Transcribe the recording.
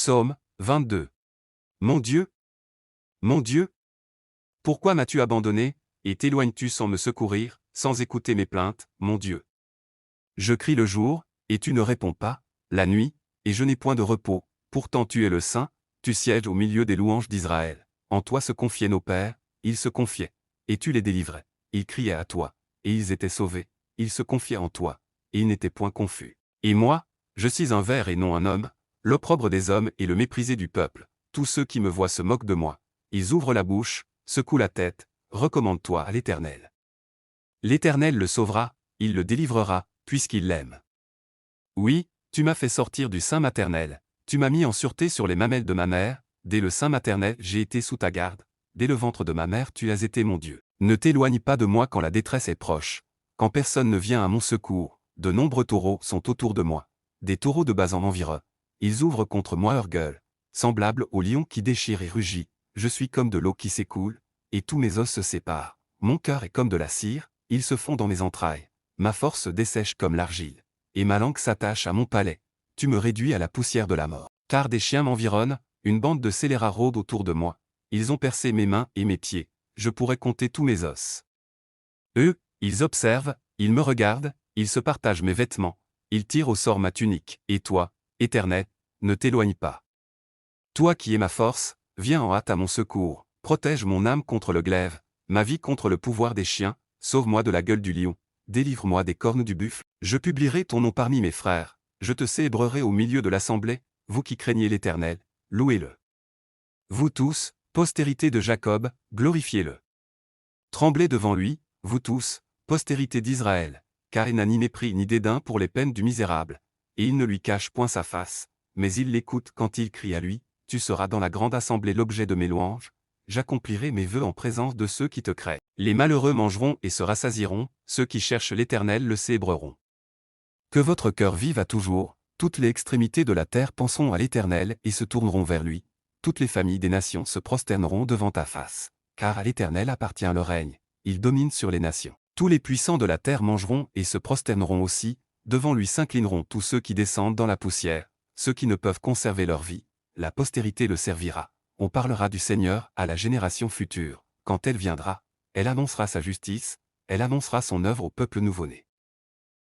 Psaume 22. Mon Dieu, pourquoi m'as-tu abandonné, et t'éloignes-tu sans me secourir, sans écouter mes plaintes, mon Dieu? Je crie le jour, et tu ne réponds pas, la nuit, et je n'ai point de repos, pourtant tu es le Saint, tu sièges au milieu des louanges d'Israël. En toi se confiaient nos pères, ils se confiaient, et tu les délivrais. Ils criaient à toi, et ils étaient sauvés, ils se confiaient en toi, et ils n'étaient point confus. Et moi, je suis un ver et non un homme, l'opprobre des hommes et le méprisé du peuple. Tous ceux qui me voient se moquent de moi. Ils ouvrent la bouche, secouent la tête, recommande-toi à l'Éternel. L'Éternel le sauvera, il le délivrera, puisqu'il l'aime. Oui, tu m'as fait sortir du sein maternel, tu m'as mis en sûreté sur les mamelles de ma mère, dès le sein maternel j'ai été sous ta garde, dès le ventre de ma mère tu as été mon Dieu. Ne t'éloigne pas de moi quand la détresse est proche, quand personne ne vient à mon secours, de nombreux taureaux sont autour de moi. Des taureaux de Basan m'environnent, ils ouvrent contre moi leur gueule, semblable au lion qui déchire et rugit, je suis comme de l'eau qui s'écoule, et tous mes os se séparent, mon cœur est comme de la cire, ils se fond dans mes entrailles, ma force se dessèche comme l'argile, et ma langue s'attache à mon palais, tu me réduis à la poussière de la mort. Car des chiens m'environnent, une bande de scélérats rôde autour de moi, ils ont percé mes mains et mes pieds, je pourrais compter tous mes os. Eux, ils observent, ils me regardent, ils se partagent mes vêtements, ils tirent au sort ma tunique, et toi, Éternel, ne t'éloigne pas. Toi qui es ma force, viens en hâte à mon secours, protège mon âme contre le glaive, ma vie contre le pouvoir des chiens, sauve-moi de la gueule du lion, délivre-moi des cornes du buffle, je publierai ton nom parmi mes frères, je te célébrerai au milieu de l'assemblée, vous qui craignez l'Éternel, louez-le. Vous tous, postérité de Jacob, glorifiez-le. Tremblez devant lui, vous tous, postérité d'Israël, car il n'a ni mépris ni dédain pour les peines du misérable, et il ne lui cache point sa face, mais il l'écoute quand il crie à lui, tu seras dans la grande assemblée l'objet de mes louanges, j'accomplirai mes vœux en présence de ceux qui te craignent. Les malheureux mangeront et se rassasieront, ceux qui cherchent l'Éternel le célébreront. Que votre cœur vive à toujours, toutes les extrémités de la terre penseront à l'Éternel et se tourneront vers lui, toutes les familles des nations se prosterneront devant ta face, car à l'Éternel appartient le règne, il domine sur les nations. Tous les puissants de la terre mangeront et se prosterneront aussi, devant lui s'inclineront tous ceux qui descendent dans la poussière, ceux qui ne peuvent conserver leur vie, la postérité le servira. On parlera du Seigneur à la génération future, quand elle viendra, elle annoncera sa justice, elle annoncera son œuvre au peuple nouveau-né.